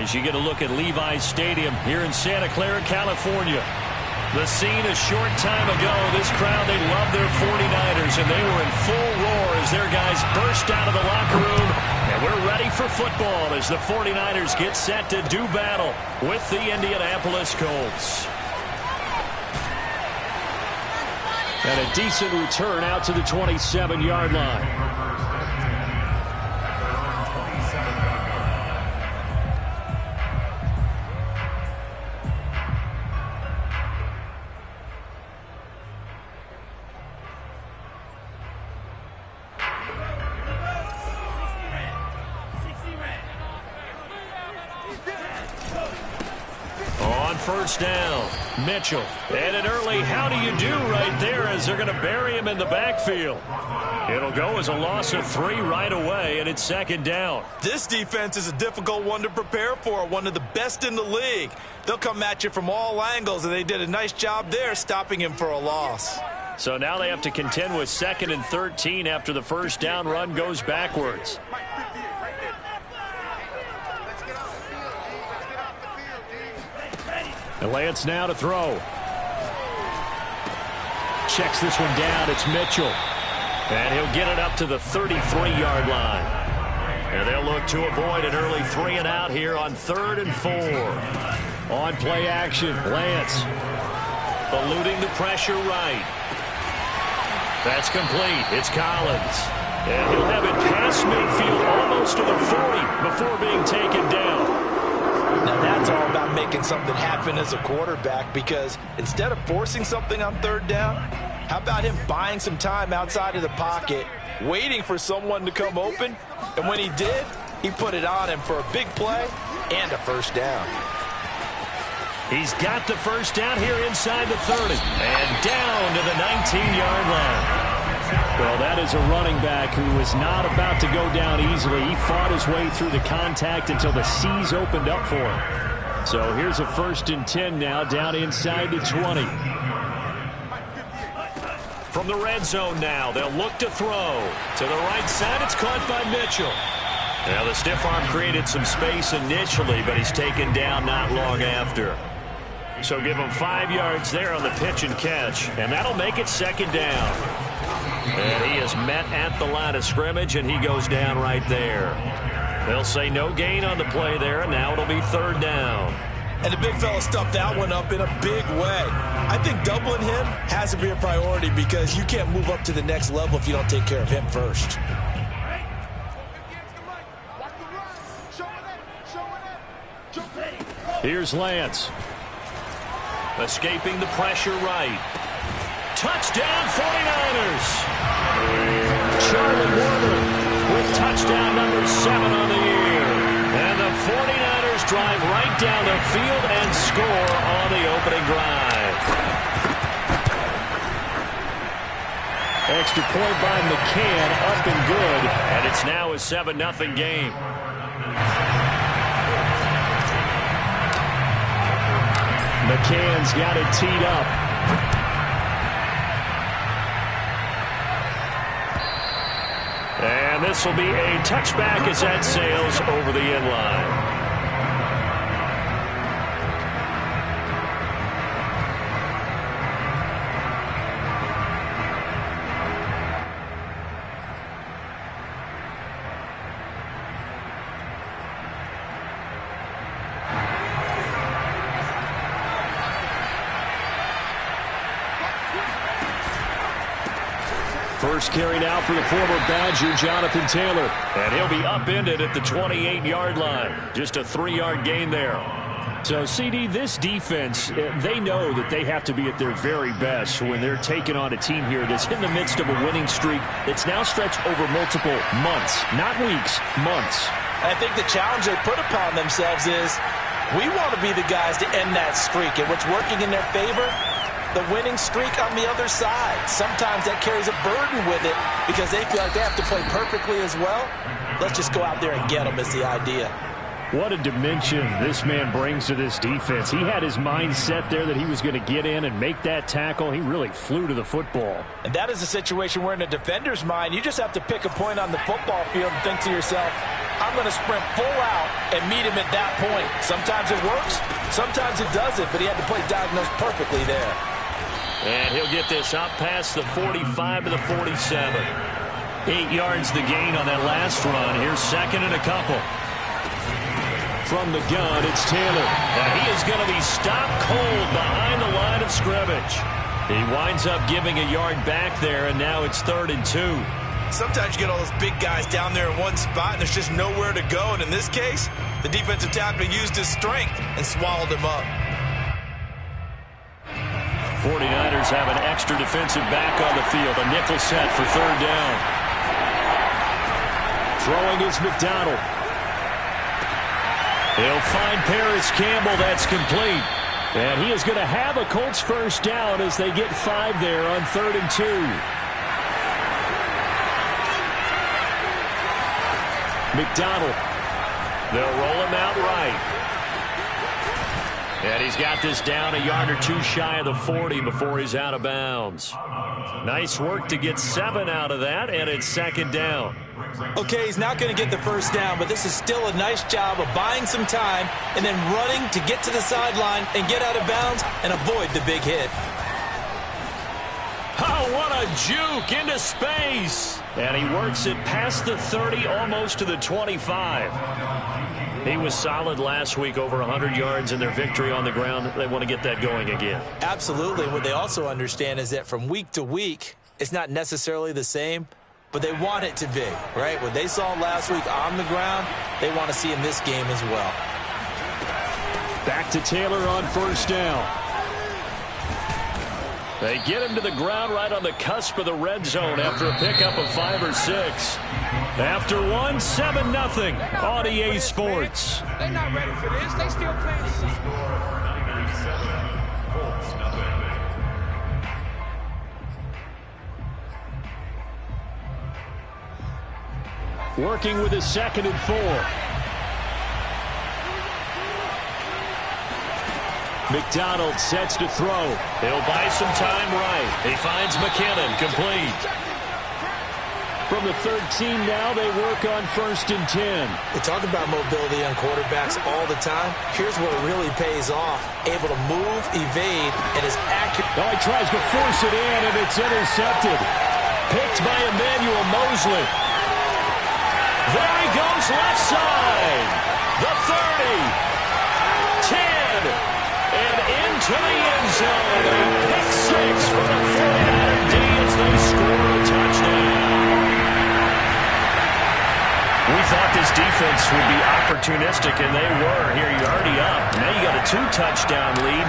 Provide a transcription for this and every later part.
as you get a look at Levi's Stadium here in Santa Clara, California. The scene a short time ago, this crowd, they love their 49ers, and they were in full roar as their guys burst out of the locker room. And we're ready for football as the 49ers get set to do battle with the Indianapolis Colts. And a decent return out to the 27-yard line. First down, Mitchell. And an early how do you do right there as they're going to bury him in the backfield. It'll go as a loss of 3 right away, and it's second down. This defense is a difficult one to prepare for, one of the best in the league. They'll come at you from all angles, and they did a nice job there stopping him for a loss. So now they have to contend with 2nd and 13 after the first down run goes backwards. And Lance now to throw. Checks this one down. It's Mitchell. And he'll get it up to the 33-yard line. And they'll look to avoid an early 3 and out here on 3rd and 4. On play action, Lance. Eluding the pressure right. That's complete. It's Collins. And he'll have it past midfield almost to the 40 before being taken down. Now that's all about making something happen as a quarterback, because instead of forcing something on 3rd down, how about him buying some time outside of the pocket, waiting for someone to come open, and when he did, he put it on him for a big play and a first down. He's got the first down here inside the 30 and down to the 19-yard line. Well, that is a running back who was not about to go down easily. He fought his way through the contact until the C's opened up for him. So here's a 1st and 10 now down inside the 20. From the red zone now, they'll look to throw. To the right side, it's caught by Mitchell. Now the stiff arm created some space initially, but he's taken down not long after. So give him 5 yards there on the pitch and catch, and that'll make it 2nd down. And he is met at the line of scrimmage, and he goes down right there. They'll say no gain on the play there, and now it'll be 3rd down. And the big fella stuffed that one up in a big way. I think doubling him has to be a priority, because you can't move up to the next level if you don't take care of him first. Here's Lance. Escaping the pressure right. Touchdown 49ers. Charlie Warner with touchdown number 7 on the year. And the 49ers drive right down the field and score on the opening drive. Extra point by McCann, up and good. And it's now a 7-0 game. McCann's got it teed up. And this will be a touchback as that sails over the end line. First carry now for the former Badger, Jonathan Taylor. And he'll be upended at the 28-yard line. Just a 3-yard gain there. So, CD, this defense, they know that they have to be at their very best when they're taking on a team here that's in the midst of a winning streak that's now stretched over multiple months, not weeks, months. I think the challenge they put upon themselves is, we want to be the guys to end that streak. And what's working in their favor? The winning streak on the other side. Sometimes that carries a burden with it because they feel like they have to play perfectly as well. Let's just go out there and get them is the idea. What a dimension this man brings to this defense. He had his mind set there that he was going to get in and make that tackle. He really flew to the football. And that is a situation where in a defender's mind, you just have to pick a point on the football field and think to yourself, I'm going to sprint full out and meet him at that point. Sometimes it works, sometimes it doesn't, but he had the play diagnosed perfectly there. And he'll get this up past the 45 to the 47. 8 yards the gain on that last run. Here's second and a couple. From the gun, it's Taylor. And he is going to be stopped cold behind the line of scrimmage. He winds up giving a yard back there, and now it's 3rd and 2. Sometimes you get all those big guys down there in one spot, and there's just nowhere to go. And in this case, the defensive tackle used his strength and swallowed him up. 49ers have an extra defensive back on the field. A nickel set for 3rd down. Throwing is McDonald. He'll find Paris Campbell. That's complete. And he is going to have a Colts first down as they get 5 there on 3rd and 2. McDonald. They'll roll him out right. And he's got this down a yard or 2 shy of the 40 before he's out of bounds. Nice work to get 7 out of that, and it's 2nd down. Okay, he's not going to get the first down, but this is still a nice job of buying some time and then running to get to the sideline and get out of bounds and avoid the big hit. Oh, what a juke into space. And he works it past the 30, almost to the 25. He was solid last week, over 100 yards in their victory on the ground. They want to get that going again. Absolutely. What they also understand is that from week to week, it's not necessarily the same, but they want it to be, right? What they saw last week on the ground, they want to see in this game as well. Back to Taylor on first down. They get him to the ground right on the cusp of the red zone after a pickup of 5 or 6. After 1, 7-0 on EA Sports. They're not ready for this. They still playing the game. Working with his 2nd and 4. McDonald sets to throw. He'll buy some time right. He finds McKinnon, complete. From the 13 now, they work on 1st and 10. We talk about mobility on quarterbacks all the time. Here's where it really pays off. Able to move, evade, and is accurate. Oh, he tries to force it in, and it's intercepted. Picked by Emmanuel Mosley. There he goes, left side. The 30. 10. And into the end zone. A pick 6 for the 49er D as they score a touchdown. We thought this defense would be opportunistic, and they were. Here, you're already up. Now you got a 2-touchdown lead.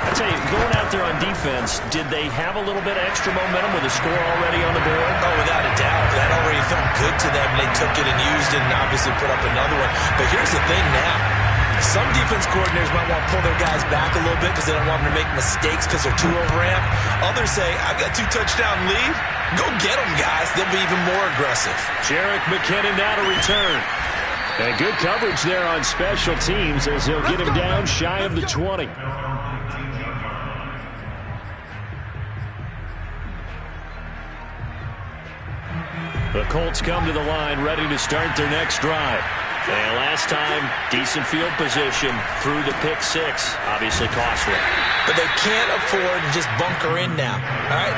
I tell you, going out there on defense, did they have a little bit of extra momentum with a score already on the board? Oh, without a doubt. That already felt good to them. They took it and used it and obviously put up another one. But here's the thing now. Some defense coordinators might want to pull their guys back a little bit because they don't want them to make mistakes because they're too overamped. Others say, I've got 2-touchdown lead. Go get them, guys. They'll be even more aggressive. Jerick McKinnon now to return. And good coverage there on special teams as he'll get him down shy of the 20. The Colts come to the line ready to start their next drive. And last time, decent field position through the pick 6. Obviously costly. But they can't afford to just bunker in now. All right,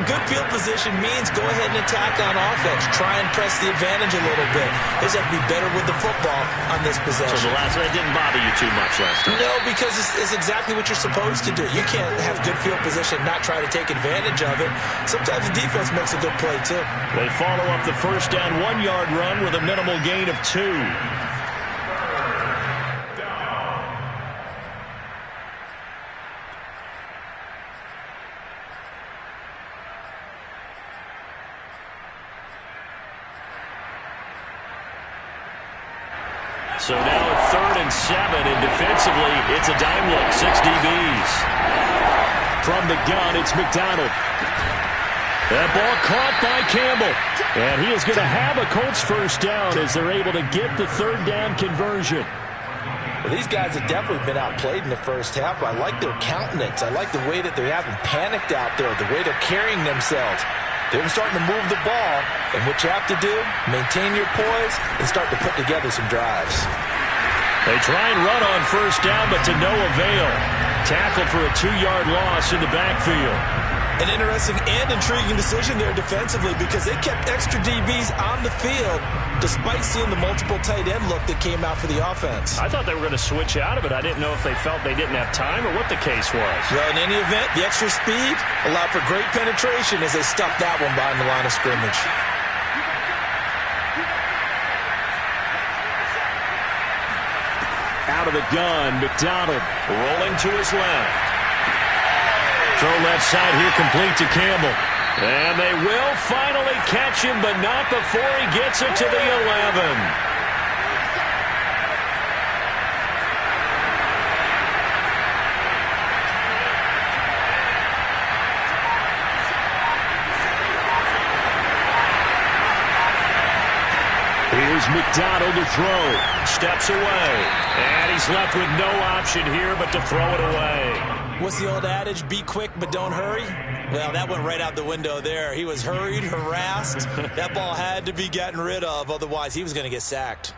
good field position means go ahead and attack on offense. Try and press the advantage a little bit. They just have to be better with the football on this possession. So the last one didn't bother you too much last time? No, because it's exactly what you're supposed to do. You can't have good field position and not try to take advantage of it. Sometimes the defense makes a good play, too. They follow up the first down 1-yard run with a minimal gain of 2. So now it's 3rd and 7, and defensively, it's a dime look, 6 DBs. From the gun, it's McDonald. That ball caught by Campbell. And he is going to have a Colts first down as they're able to get the 3rd down conversion. Well, these guys have definitely been outplayed in the first half. I like their countenance. I like the way that they haven't panicked out there, the way they're carrying themselves. They're starting to move the ball, and what you have to do, maintain your poise and start to put together some drives. They try and run on first down, but to no avail. Tackled for a 2-yard loss in the backfield. An interesting and intriguing decision there defensively because they kept extra DBs on the field despite seeing the multiple tight end look that came out for the offense. I thought they were going to switch out of it. I didn't know if they felt they didn't have time or what the case was. Well, in any event, the extra speed allowed for great penetration as they stuffed that one behind the line of scrimmage. Out of the gun, McDonald rolling to his left. Throw left side here complete to Campbell. And they will finally catch him, but not before he gets it to the 11. Here's McDonald to throw. Steps away. And he's left with no option here but to throw it away. What's the old adage? Be quick, but don't hurry? Well, that went right out the window there. He was hurried, harassed. That ball had to be gotten rid of, otherwise he was going to get sacked.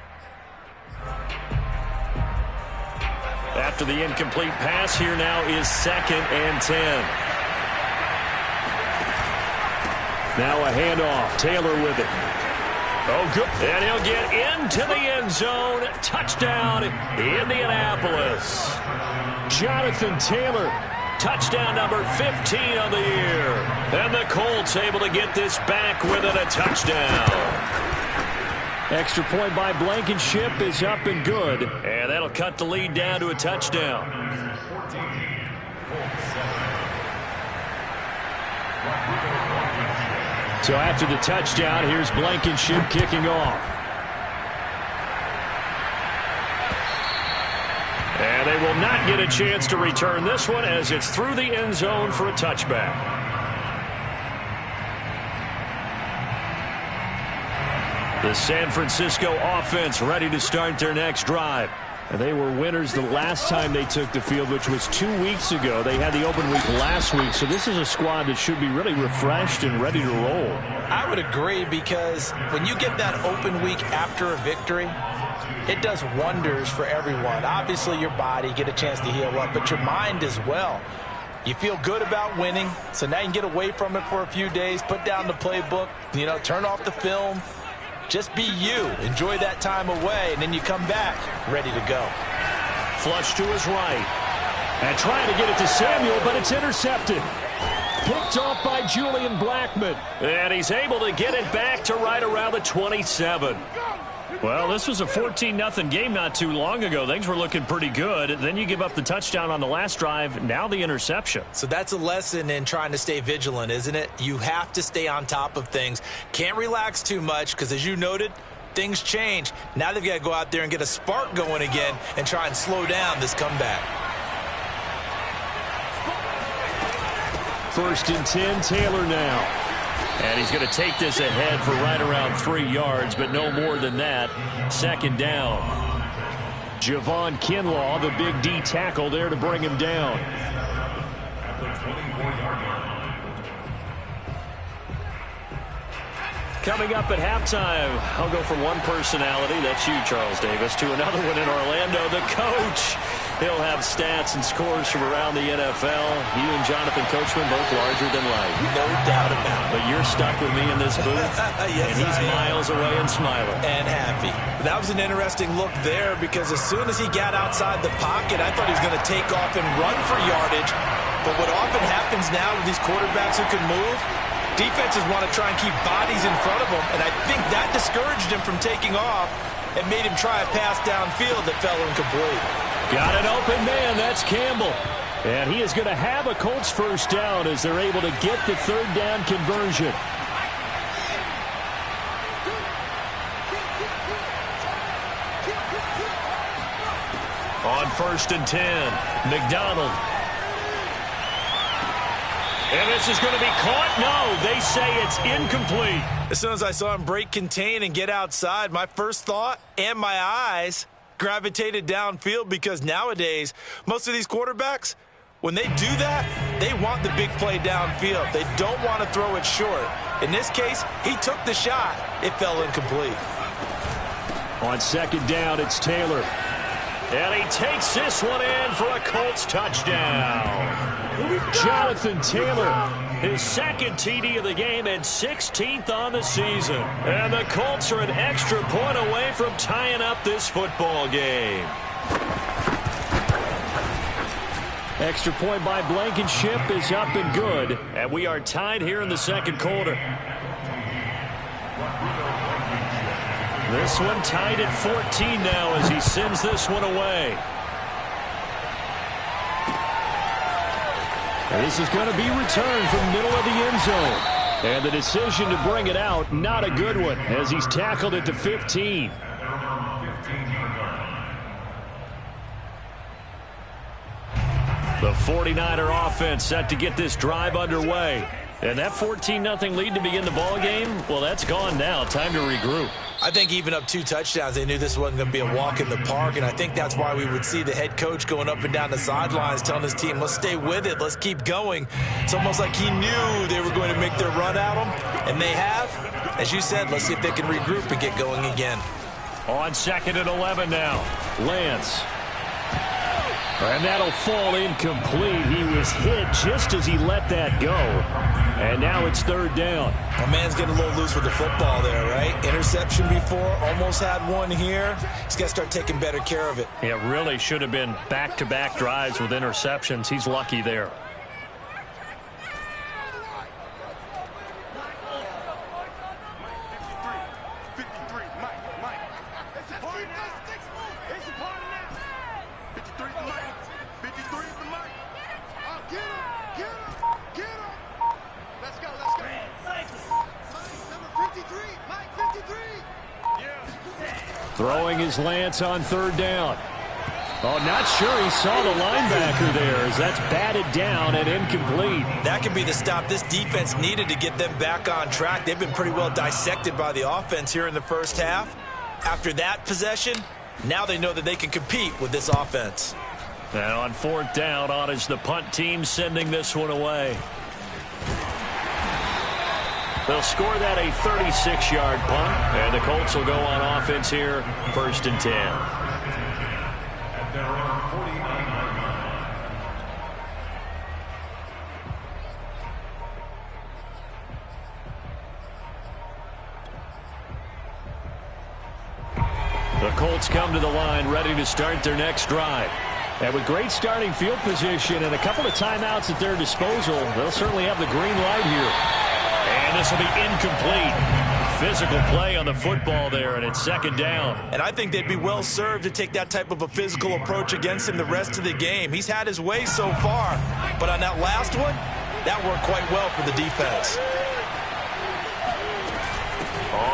After the incomplete pass, here now is 2nd and 10. Now a handoff. Taylor with it. Oh, good. And he'll get into the end zone. Touchdown, Indianapolis. Jonathan Taylor, touchdown number 15 on the year. And the Colts able to get this back within a touchdown. Extra point by Blankenship is up and good. And that'll cut the lead down to a touchdown. So after the touchdown, here's Blankenship kicking off. And they will not get a chance to return this one as it's through the end zone for a touchback. The San Francisco offense ready to start their next drive. And they were winners the last time they took the field, which was 2 weeks ago. They had the open week last week, so this is a squad that should be really refreshed and ready to roll. I would agree because when you get that open week after a victory, it does wonders for everyone. Obviously, your body, get a chance to heal up, but your mind as well. You feel good about winning, so now you can get away from it for a few days, put down the playbook, turn off the film. Just be you. Enjoy that time away, and then you come back ready to go. Flush to his right. And trying to get it to Samuel, but it's intercepted. Picked off by Julian Blackmon. And he's able to get it back to right around the 27. Well, this was a 14-0 game not too long ago. Things were looking pretty good. Then you give up the touchdown on the last drive. Now the interception. So that's a lesson in trying to stay vigilant, isn't it? You have to stay on top of things. Can't relax too much because, as you noted, things change. Now they've got to go out there and get a spark going again and try and slow down this comeback. 1st and 10, Taylor now. And he's going to take this ahead for right around 3 yards, but no more than that. 2nd down. Javon Kinlaw, the big D tackle there to bring him down. Coming up at halftime, I'll go from one personality, that's you, Charles Davis, to another one in Orlando, the coach. He'll have stats and scores from around the NFL. You and Jonathan Coachman both larger than life. No doubt about it. But you're stuck with me in this booth, yes, and he's miles away and smiling. And happy. That was an interesting look there because as soon as he got outside the pocket, I thought he was going to take off and run for yardage. But what often happens now with these quarterbacks who can move, defenses want to try and keep bodies in front of them, and I think that discouraged him from taking off and made him try a pass downfield that fell incomplete. Got an open man, that's Campbell. And he is going to have a Colts 1st down as they're able to get the 3rd down conversion. On 1st and 10, McDonald. And this is going to be caught. No, they say it's incomplete. As soon as I saw him break contain and get outside, my first thought and my eyes gravitated downfield because nowadays, most of these quarterbacks, When they do that, they want the big play downfield. They don't want to throw it short. In this case, he took the shot. It fell incomplete. On second down, it's Taylor. And he takes this one in for a Colts touchdown. Jonathan Taylor, his second TD of the game and 16th on the season. And the Colts are an extra point away from tying up this football game. Extra point by Blankenship is up and good. And we are tied here in the second quarter. This one tied at 14 now as he sends this one away. And this is going to be returned from middle of the end zone. And the decision to bring it out, not a good one, as he's tackled it to 15. The 49er offense set to get this drive underway. And that 14-0 lead to begin the ball game, well, that's gone now. Time to regroup. I think even up 2 touchdowns, they knew this wasn't going to be a walk in the park, and I think that's why we would see the head coach going up and down the sidelines telling his team, let's stay with it, let's keep going. It's almost like he knew they were going to make their run at him, and they have. As you said, let's see if they can regroup and get going again. On second and 11 now, Lance. And that'll fall incomplete. He was hit just as he let that go. And now it's third down. My man's getting a little loose with the football there, right? Interception before, almost had one here. He's got to start taking better care of it. It really should have been back-to-back drives with interceptions. He's lucky there. Throwing his Lance on third down. Oh, not sure he saw the linebacker there as that's batted down and incomplete. That could be the stop this defense needed to get them back on track. They've been pretty well dissected by the offense here in the first half. After that possession, now they know that they can compete with this offense. And on fourth down, on is the punt team sending this one away. They'll score that a 36-yard punt, and the Colts will go on offense here, 1st and 10. The Colts come to the line ready to start their next drive. And with great starting field position and a couple of timeouts at their disposal, they'll certainly have the green light here. And this will be incomplete. Physical play on the football there, and it's second down. And I think they'd be well served to take that type of a physical approach against him the rest of the game. He's had his way so far, but on that last one, that worked quite well for the defense.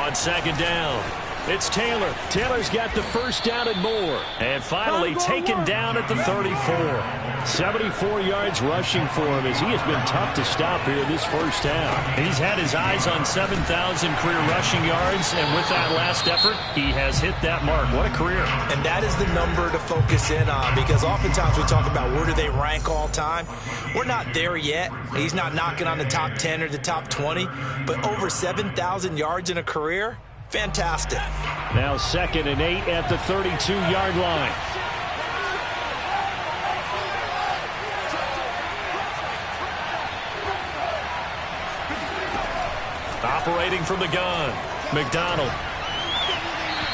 On second down, it's Taylor. Taylor's got the first down and more. And finally taken down at the 34. 74 yards rushing for him as he has been tough to stop here this first half. He's had his eyes on 7,000 career rushing yards, and with that last effort, he has hit that mark. What a career. And that is the number to focus in on, because oftentimes we talk about where do they rank all time. We're not there yet. He's not knocking on the top 10 or the top 20, but over 7,000 yards in a career, fantastic. Now 2nd and 8 at the 32-yard line. Operating from the gun, McDonald.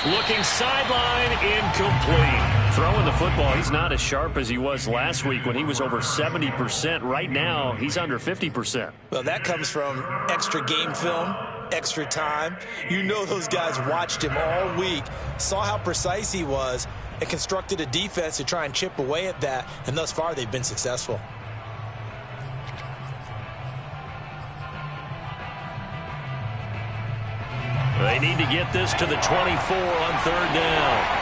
Looking sideline, incomplete. Throwing the football, he's not as sharp as he was last week when he was over 70%. Right now, he's under 50%. Well, that comes from extra game film, extra time. You know those guys watched him all week, saw how precise he was, and constructed a defense to try and chip away at that, and thus far they've been successful. They need to get this to the 24 on third down.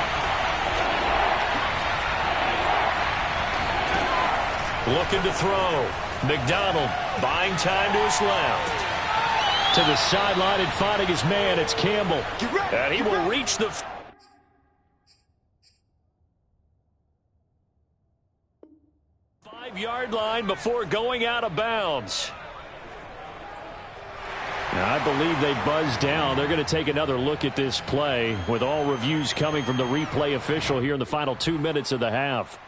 Looking to throw. McDonald buying time to his left. To the sideline and finding his man, it's Campbell. And he will reach the 5-yard line before going out of bounds. Now, I believe they buzzed down. They're going to take another look at this play with all reviews coming from the replay official here in the final 2 minutes of the half.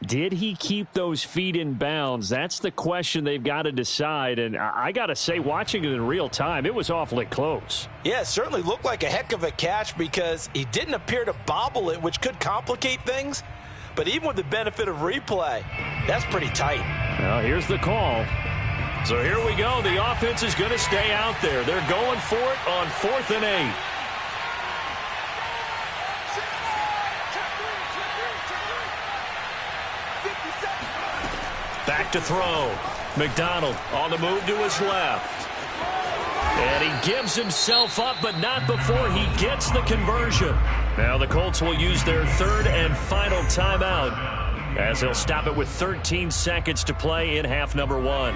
Did he keep those feet in bounds? That's the question they've got to decide. And I got to say, watching it in real time, it was awfully close. Yeah, it certainly looked like a heck of a catch because he didn't appear to bobble it, which could complicate things. But even with the benefit of replay, that's pretty tight. Well, here's the call. So here we go. The offense is going to stay out there. They're going for it on 4th and 8. Back to throw. McDonald on the move to his left. And he gives himself up, but not before he gets the conversion. Now the Colts will use their 3rd and final timeout as they'll stop it with 13 seconds to play in half number 1.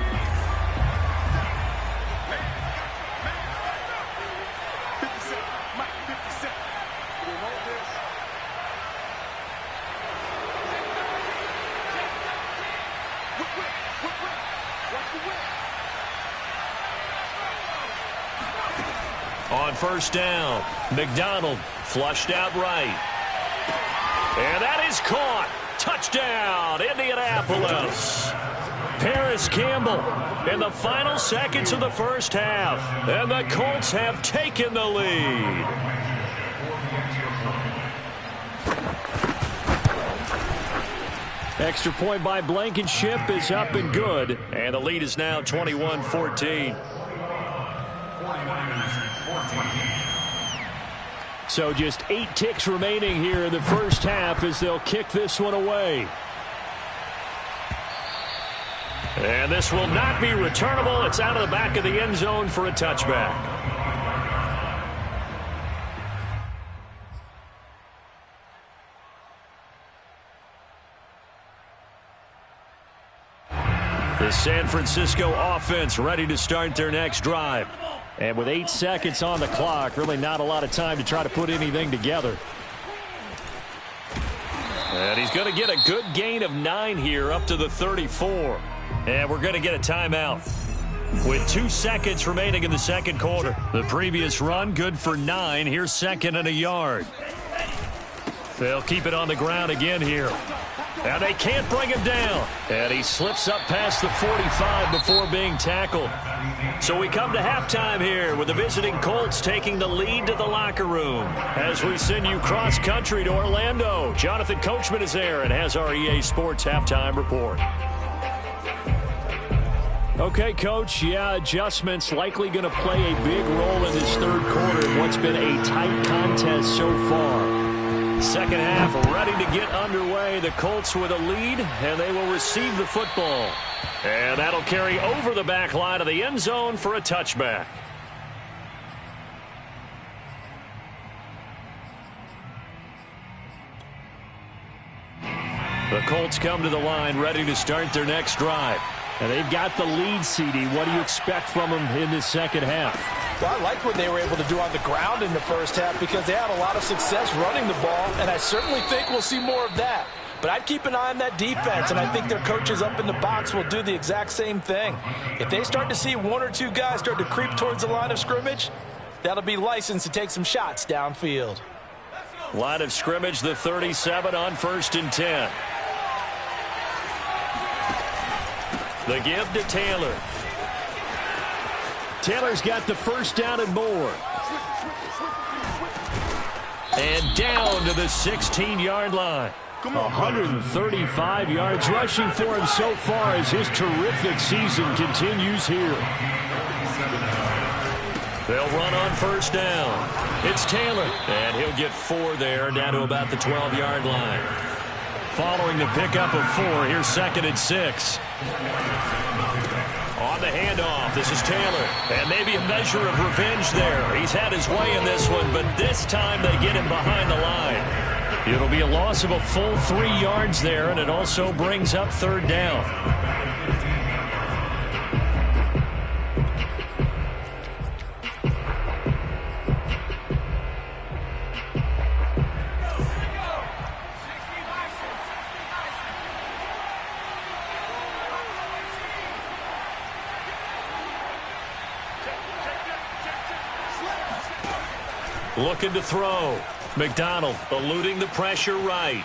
On 1st down, McDonald flushed out right. And that is caught. Touchdown, Indianapolis. Paris Campbell in the final seconds of the first half. And the Colts have taken the lead. Extra point by Blankenship is up and good. And the lead is now 21-14. So just 8 ticks remaining here in the first half as they'll kick this one away. And this will not be returnable. It's out of the back of the end zone for a touchback. The San Francisco offense ready to start their next drive. And with 8 seconds on the clock, really not a lot of time to try to put anything together. And he's going to get a good gain of 9 here up to the 34. And we're going to get a timeout. With 2 seconds remaining in the second quarter. The previous run good for 9. Here's 2nd and a yard. They'll keep it on the ground again here. And they can't bring him down. And he slips up past the 45 before being tackled. So we come to halftime here with the visiting Colts taking the lead to the locker room. As we send you cross-country to Orlando, Jonathan Coachman is there and has our EA Sports halftime report. Okay, Coach, yeah, adjustments likely going to play a big role in this third quarter in what's been a tight contest so far. Second half ready to get underway. The Colts with a lead, and they will receive the football. And that'll carry over the back line of the end zone for a touchback. The Colts come to the line ready to start their next drive. And they've got the lead, CD. What do you expect from them in this second half? Well, I like what they were able to do on the ground in the first half because they had a lot of success running the ball, and I certainly think we'll see more of that. But I'd keep an eye on that defense, and I think their coaches up in the box will do the exact same thing. If they start to see 1 or 2 guys start to creep towards the line of scrimmage, that'll be licensed to take some shots downfield. Line of scrimmage, the 37 on 1st and 10. The give to Taylor. Taylor's got the first down and more. And down to the 16-yard line. 135 yards rushing for him so far as his terrific season continues here. They'll run on 1st down. It's Taylor, and he'll get 4 there, down to about the 12-yard line. Following the pickup of 4, here's 2nd and 6. On the handoff, this is Taylor, and maybe a measure of revenge there. He's had his way in this one, but this time they get him behind the line. It'll be a loss of a full 3 yards there, and it also brings up 3rd down. looking to throw. McDonald eluding the pressure right.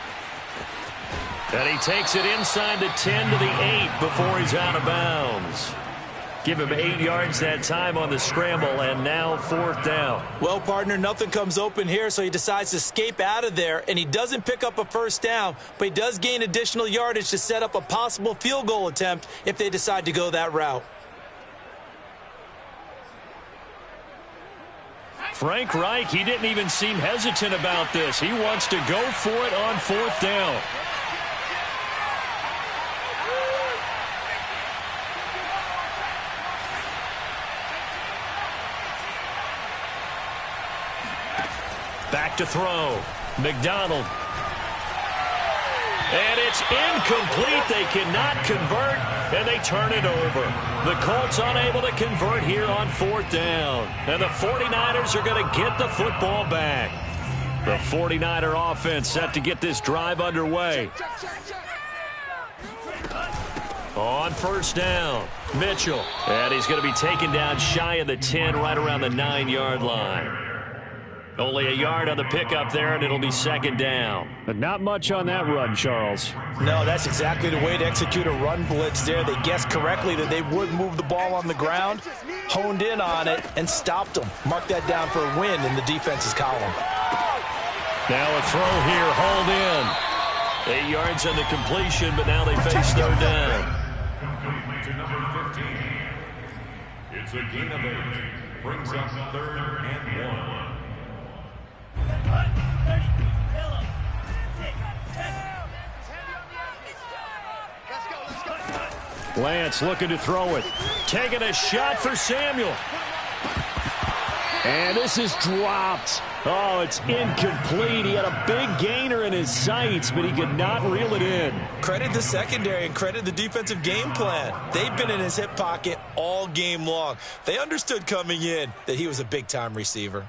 And he takes it inside the 10 to the 8 before he's out of bounds. Give him 8 yards that time on the scramble, and now 4th down. Well, partner, nothing comes open here, so he decides to escape out of there, and he doesn't pick up a first down, but he does gain additional yardage to set up a possible field goal attempt if they decide to go that route. Frank Reich, he didn't even seem hesitant about this. He wants to go for it on 4th down. Back to throw. McDonald. And it's incomplete. They cannot convert, and they turn it over. The Colts unable to convert here on 4th down. And the 49ers are going to get the football back. The 49er offense set to get this drive underway. On 1st down, Mitchell. And he's going to be taken down shy of the 10, right around the 9-yard line. Only a yard on the pickup there, and it'll be 2nd down. But not much on that run, Charles. No, that's exactly the way to execute a run blitz there. They guessed correctly that they would move the ball on the ground, honed in on it, and stopped them. Mark that down for a win in the defense's column. Now a throw here, hauled in. 8 yards on the completion, but now they face 3rd down. Complete to number 15. It's a gain of 8. Brings up 3rd and 1. Lance looking to throw it. Taking a shot for Samuel. And this is dropped. Oh, it's incomplete. He had a big gainer in his sights, but he could not reel it in. Credit the secondary and credit the defensive game plan. They've been in his hip pocket all game long. They understood coming in that he was a big-time receiver.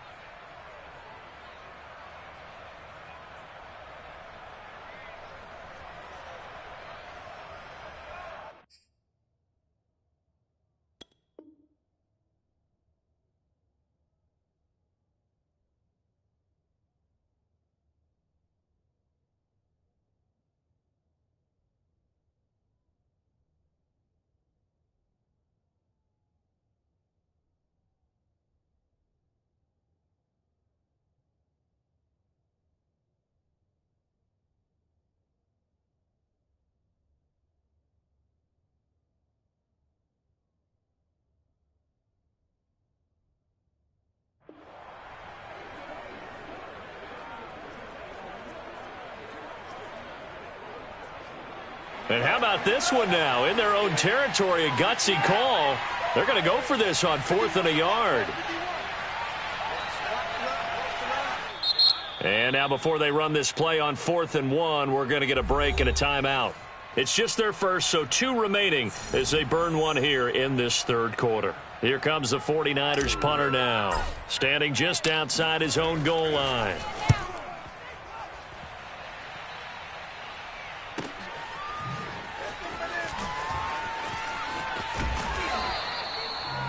And how about this one now? In their own territory, a gutsy call. They're going to go for this on 4th and a yard. And now before they run this play on 4th and 1, we're going to get a break and a timeout. It's just their first, so 2 remaining as they burn one here in this 3rd quarter. Here comes the 49ers punter now, standing just outside his own goal line.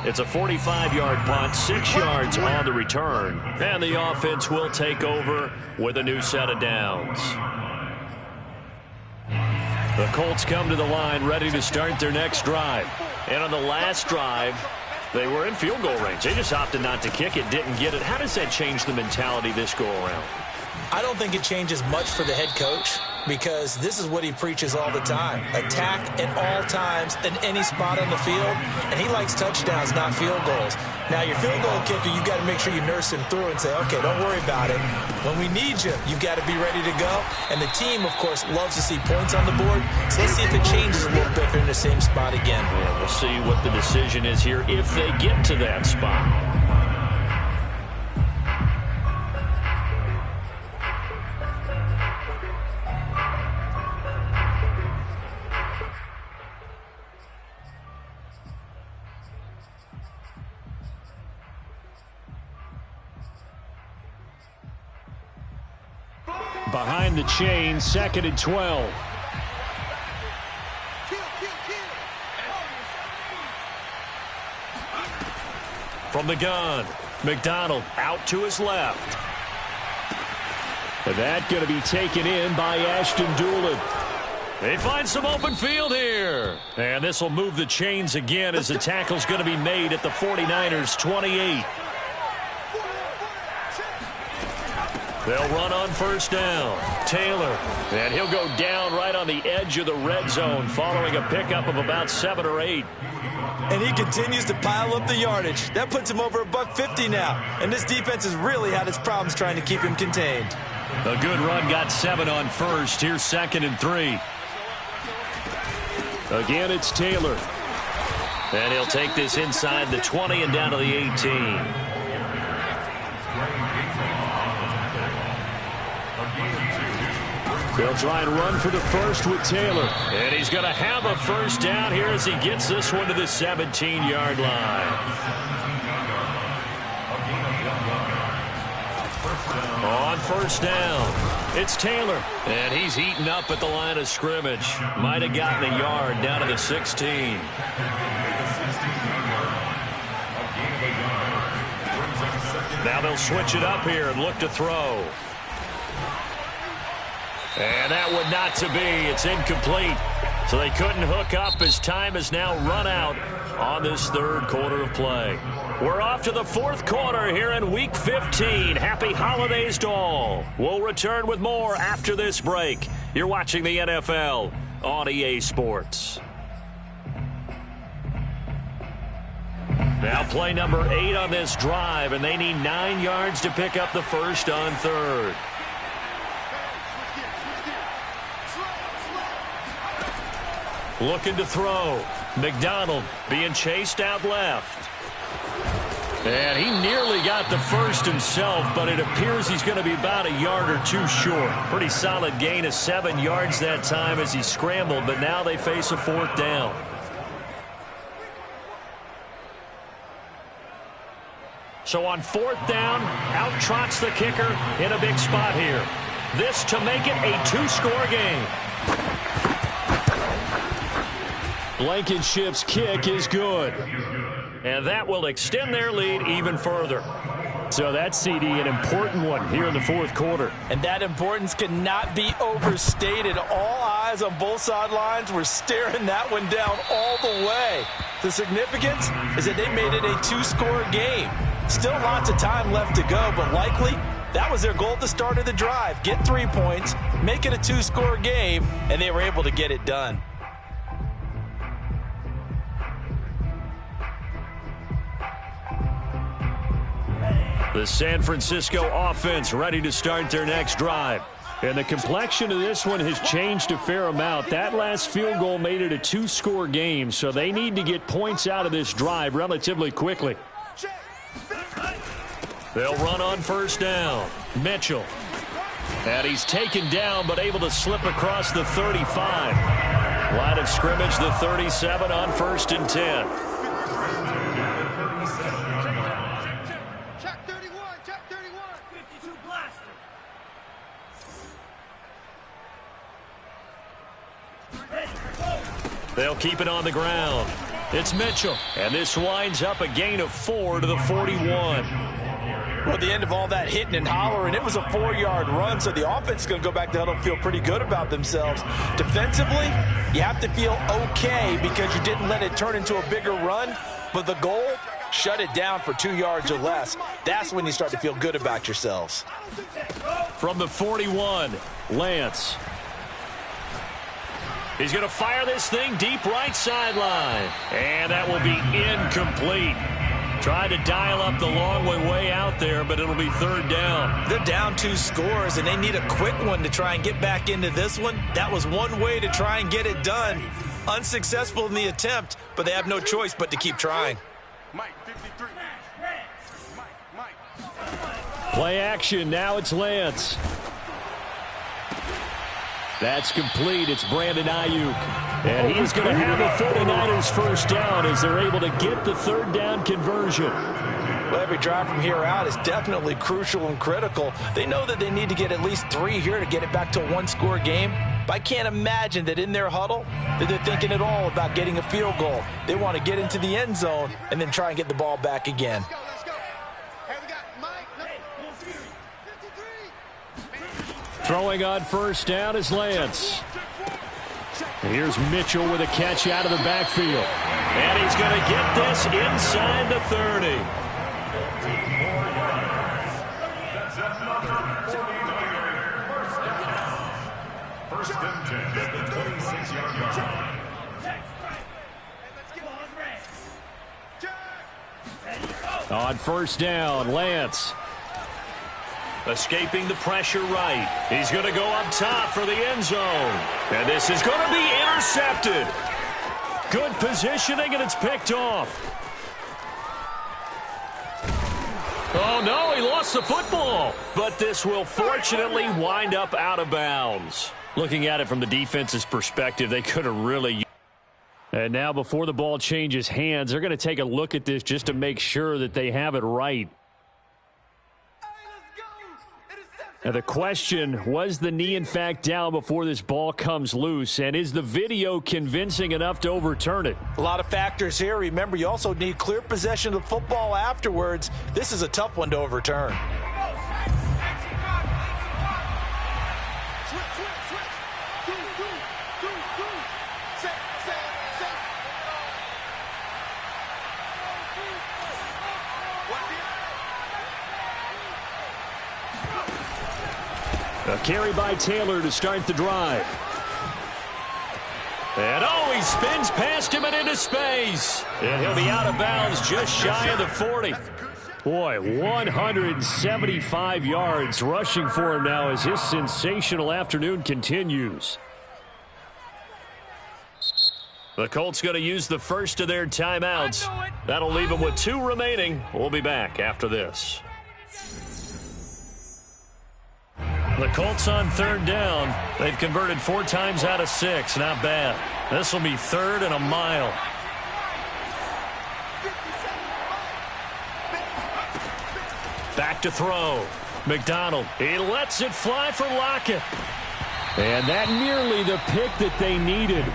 It's a 45-yard punt, 6 yards on the return. And the offense will take over with a new set of downs. The Colts come to the line ready to start their next drive. And on the last drive, they were in field goal range. They just opted not to kick it, didn't get it. How does that change the mentality this go-around? I don't think it changes much for the head coach because this is what he preaches all the time. Attack at all times in any spot on the field, and he likes touchdowns, not field goals. Now, your field goal kicker, you've got to make sure you nurse him through and say, okay, don't worry about it. When we need you, you've got to be ready to go. And the team, of course, loves to see points on the board. So let's see if it changes a little bit if they're in the same spot again. Yeah, we'll see what the decision is here if they get to that spot. Behind the chain, 2nd and 12. From the gun, McDonald out to his left. And that going to be taken in by Ashton Doolin. They find some open field here. And this will move the chains again as the tackle's going to be made at the 49ers 28. They'll run on first down. Taylor. And he'll go down right on the edge of the red zone following a pickup of about 7 or 8. And he continues to pile up the yardage. That puts him over $150 now. And this defense has really had its problems trying to keep him contained. A good run got 7 on first. Here's 2nd and 3. Again, it's Taylor. And he'll take this inside the 20 and down to the 18. They'll try and run for the first with Taylor. And he's going to have a first down here as he gets this one to the 17-yard line. On first down, it's Taylor. And he's eaten up at the line of scrimmage. Might have gotten a yard down to the 16. Now they'll switch it up here and look to throw. And that would not to be. It's incomplete. So they couldn't hook up as time has now run out on this third quarter of play. We're off to the fourth quarter here in Week 15. Happy holidays to all. We'll return with more after this break. You're watching the NFL on EA Sports. Now play number 8 on this drive, and they need 9 yards to pick up the first on third. Looking to throw. McDonald being chased out left. And he nearly got the first himself, but it appears he's going to be about a yard or 2 short. Pretty solid gain of 7 yards that time as he scrambled, but now they face a 4th down. So on 4th down, out trots the kicker in a big spot here. This to make it a 2-score game. Blankenship's kick is good. And that will extend their lead even further. So that's, CD, an important one here in the fourth quarter. And that importance cannot be overstated. All eyes on both sidelines were staring that one down all the way. The significance is that they made it a 2-score game. Still lots of time left to go, but likely that was their goal at the start of the drive. Get 3 points, make it a 2-score game, and they were able to get it done. The San Francisco offense ready to start their next drive. And the complexion of this one has changed a fair amount. That last field goal made it a 2-score game, so they need to get points out of this drive relatively quickly. They'll run on first down. Mitchell. And he's taken down but able to slip across the 35. Line of scrimmage, the 37 on 1st and 10. They'll keep it on the ground. It's Mitchell. And this winds up a gain of 4 to the 41. Well, at the end of all that hitting and hollering, it was a 4-yard run, so the offense is going to go back to huddle and feel pretty good about themselves. Defensively, you have to feel okay because you didn't let it turn into a bigger run, but the goal, shut it down for 2 yards or less. That's when you start to feel good about yourselves. From the 41, Lance. He's going to fire this thing deep right sideline. And that will be incomplete. Tried to dial up the long way out there, but it'll be 3rd down. They're down 2 scores, and they need a quick one to try and get back into this one. That was one way to try and get it done. Unsuccessful in the attempt, but they have no choice but to keep trying. Play action. Now it's Lance. That's complete. It's Brandon Ayuk. And he is going to have the 49ers first down as they're able to get the 3rd down conversion. Well, every drive from here out is definitely crucial and critical. They know that they need to get at least 3 here to get it back to a 1-score game. But I can't imagine that in their huddle that they're thinking at all about getting a field goal. They want to get into the end zone and then try and get the ball back again. Throwing on first down is Lance. Here's Mitchell with a catch out of the backfield. And he's going to get this inside the 30. That's another 49er first down. First and 10 at the 26-yard line. On first down, Lance. Escaping the pressure right. He's going to go up top for the end zone. And this is going to be intercepted. Good positioning, and it's picked off. Oh, no, he lost the football. But this will fortunately wind up out of bounds. Looking at it from the defense's perspective, they could have really... And now before the ball changes hands, they're going to take a look at this just to make sure that they have it right. Now the question, was the knee in fact down before this ball comes loose? And is the video convincing enough to overturn it? A lot of factors here. Remember, you also need clear possession of the football afterwards. This is a tough one to overturn. A carry by Taylor to start the drive. And oh, he spins past him and into space. And he'll be out of bounds just shy of the 40. Boy, 175 yards rushing for him now as his sensational afternoon continues. The Colts going to use the first of their timeouts. That'll leave them with 2 remaining. We'll be back after this. The Colts on third down. They've converted 4 times out of 6. Not bad. This will be 3rd and a mile. Back to throw. McDonald. He lets it fly for Lockett. And that nearly the pick that they needed.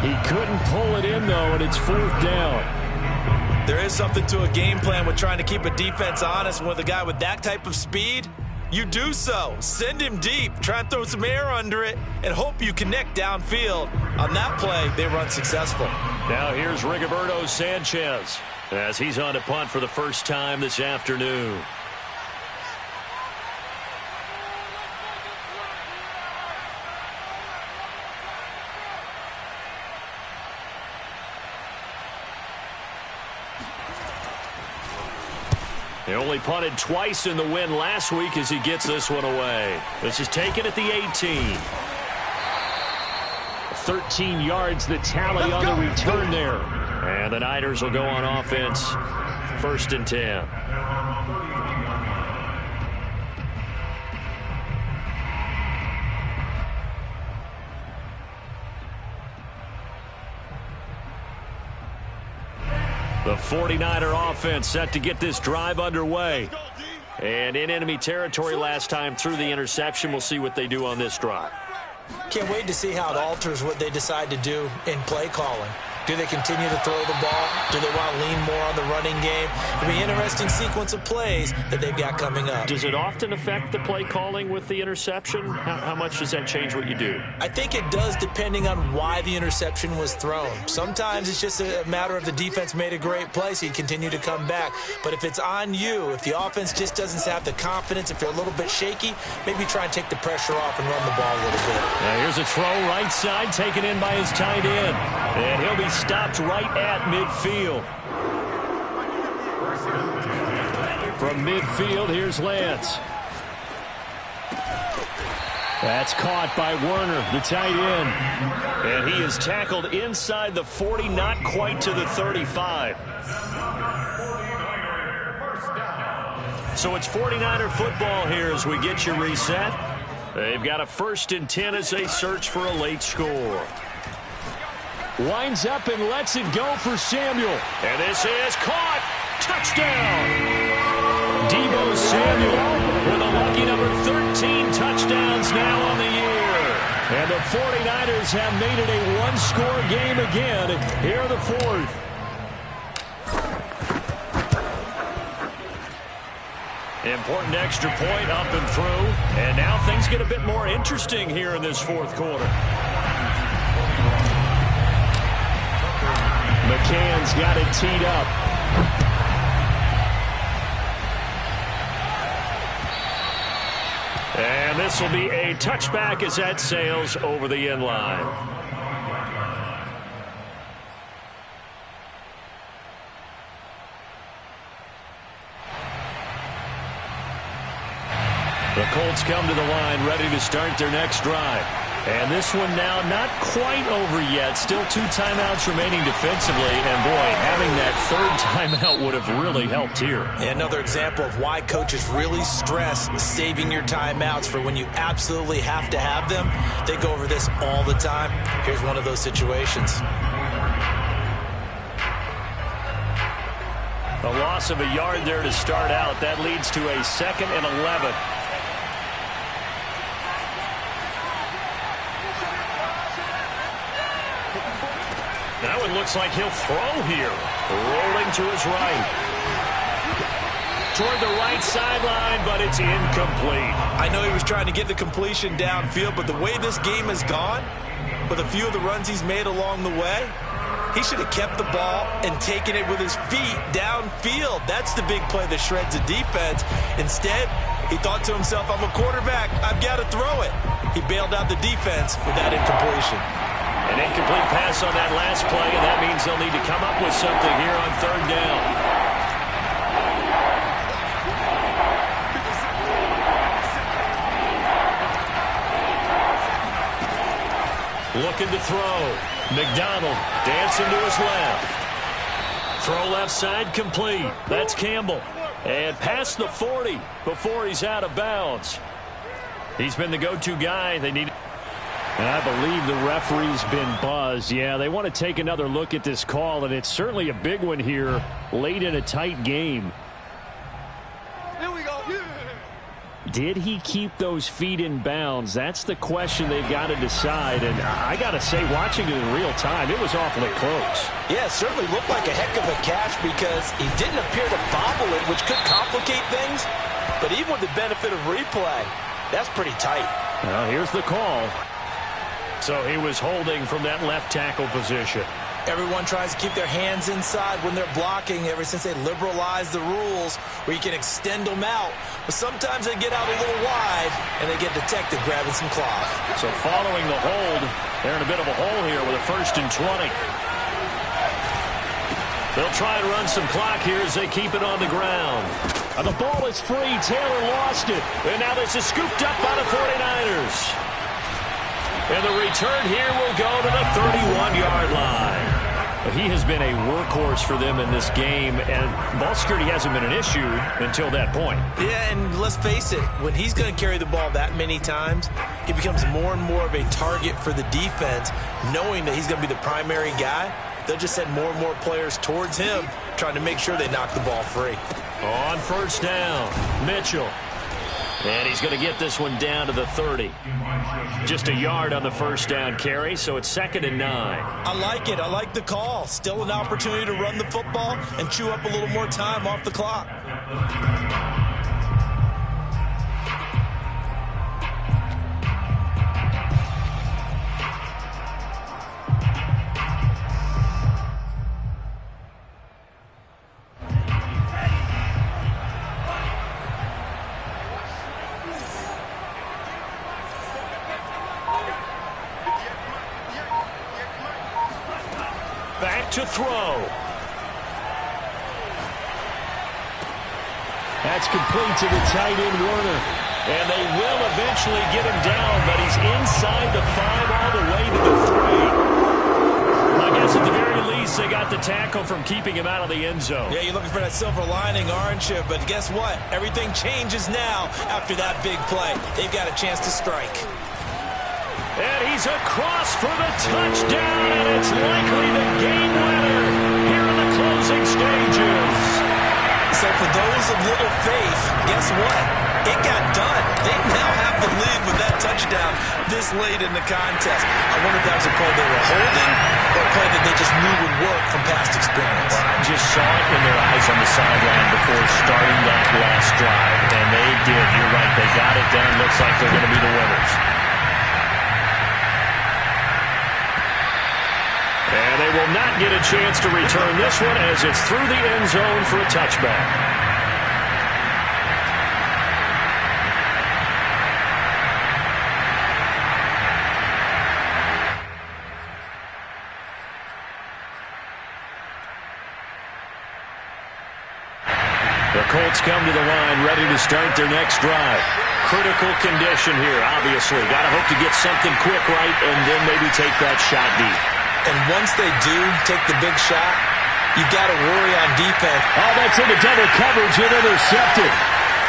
He couldn't pull it in, though, and it's 4th down. There is something to a game plan with trying to keep a defense honest. With a guy with that type of speed, you do so. Send him deep. Try and throw some air under it and hope you connect downfield. On that play, they run successful. Now here's Rigoberto Sanchez as he's on to punt for the first time this afternoon. He only punted twice in the win last week as he gets this one away. This is taken at the 18. 13 yards the tally on the return there. And the Niners will go on offense. 1st and 10. The 49er offense set to get this drive underway. And in enemy territory last time through the interception. We'll see what they do on this drive. Can't wait to see how it alters what they decide to do in play calling. Do they continue to throw the ball? Do they want to lean more on the running game? It'll be an interesting sequence of plays that they've got coming up. Does it often affect the play calling with the interception? How much does that change what you do? I think it does, depending on why the interception was thrown. Sometimes it's just a matter of the defense made a great play, so you continue to come back. But if it's on you, if the offense just doesn't have the confidence, if you're a little bit shaky, maybe try and take the pressure off and run the ball a little bit. Now here's a throw right side taken in by his tight end. And he'll be stopped right at midfield. From midfield, here's Lance. That's caught by Werner, the tight end. And he is tackled inside the 40, not quite to the 35. So it's 49er football here as we get you reset. They've got a 1st and 10 as they search for a late score. Winds up and lets it go for Samuel. And this is caught. Touchdown. Deebo Samuel with a lucky number 13 touchdowns now on the year. And the 49ers have made it a one-score game again here in the 4th. Important extra point up and through. And now things get a bit more interesting here in this fourth quarter. McCann's got it teed up. And this will be a touchback as that sails over the end line. The Colts come to the line ready to start their next drive. And this one now not quite over yet. Still 2 timeouts remaining defensively. And, boy, having that third timeout would have really helped here. Another example of why coaches really stress saving your timeouts for when you absolutely have to have them. They go over this all the time. Here's one of those situations. A loss of a yard there to start out. That leads to a 2nd and 11. Now it looks like he'll throw here. Rolling to his right. Toward the right sideline, but it's incomplete. I know he was trying to get the completion downfield, but the way this game has gone, with a few of the runs he's made along the way, he should have kept the ball and taken it with his feet downfield. That's the big play that shreds the defense. Instead, he thought to himself, I'm a quarterback. I've got to throw it. He bailed out the defense with that incompletion. An incomplete pass on that last play, and that means they'll need to come up with something here on 3rd down. Looking to throw. McDonald dancing to his left. Throw left side complete. That's Campbell. And past the 40 before he's out of bounds. He's been the go-to guy. They need. And I believe the referee's been buzzed. Yeah, they want to take another look at this call, and it's certainly a big one here late in a tight game. Here we go. Yeah. Did he keep those feet in bounds? That's the question they've got to decide. And I got to say, watching it in real time, it was awfully close. Yeah, it certainly looked like a heck of a catch because he didn't appear to bobble it, which could complicate things. But even with the benefit of replay, that's pretty tight. Well, here's the call. So he was holding from that left tackle position. Everyone tries to keep their hands inside when they're blocking ever since they liberalized the rules where you can extend them out. But sometimes they get out a little wide and they get detected grabbing some cloth. So following the hold, they're in a bit of a hole here with a 1st and 20. They'll try to run some clock here as they keep it on the ground. And the ball is free. Taylor lost it. And now this is scooped up by the 49ers. And the return here will go to the 31-yard line. He has been a workhorse for them in this game, and ball security hasn't been an issue until that point. Yeah, and let's face it, when he's going to carry the ball that many times, he becomes more and more of a target for the defense, knowing that he's going to be the primary guy. They'll just send more and more players towards him, trying to make sure they knock the ball free. On 1st down, Mitchell. And he's going to get this one down to the 30. Just a yard on the 1st down carry, so it's 2nd and 9. I like it. I like the call. Still an opportunity to run the football and chew up a little more time off the clock. Back to throw. That's complete to the tight end, Warner. And they will eventually get him down, but he's inside the 5 all the way to the 3. I guess at the very least they got the tackle from keeping him out of the end zone. Yeah, you're looking for that silver lining, aren't you? But guess what? Everything changes now after that big play. They've got a chance to strike. And he's across for the touchdown, and it's likely the game winner here in the closing stages. So for those of little faith, guess what? it got done. They now have the lead with that touchdown this late in the contest. I wonder if that was a play they were holding or a play that they just knew would work from past experience. Well, I just saw it in their eyes on the sideline before starting that last drive, and they did. You're right. They got it done. Looks like they're going to be the winners. And they will not get a chance to return this one as it's through the end zone for a touchback. The Colts come to the line, ready to start their next drive. Critical condition here, obviously. Got to hope to get something quick right and then maybe take that shot deep. And once they do take the big shot, you've got to worry on defense. Oh, that's into double coverage and intercepted.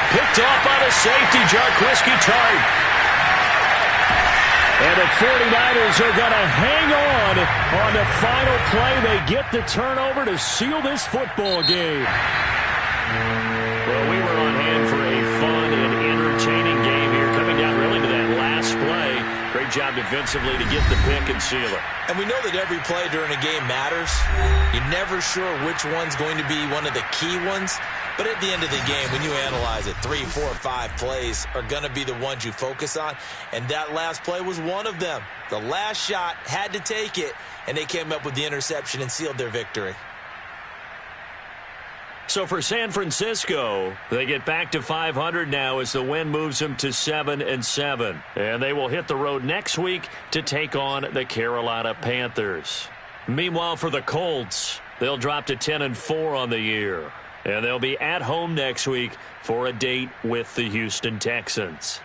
Picked off by the safety, Jarquiski Tart. And the 49ers are going to hang on the final play. They get the turnover to seal this football game. Well, we were on hand for a fun and entertaining game here, coming down really to that last play. Great job defensively to get the pick and seal it. And we know that every play during a game matters. You're never sure which one's going to be one of the key ones. But at the end of the game, when you analyze it, 3, 4, 5 plays are going to be the ones you focus on. And that last play was one of them. The last shot had to take it, and they came up with the interception and sealed their victory. So for San Francisco, they get back to 500 now as the win moves them to 7-7. And they will hit the road next week to take on the Carolina Panthers. Meanwhile, for the Colts, they'll drop to 10-4 on the year. And they'll be at home next week for a date with the Houston Texans.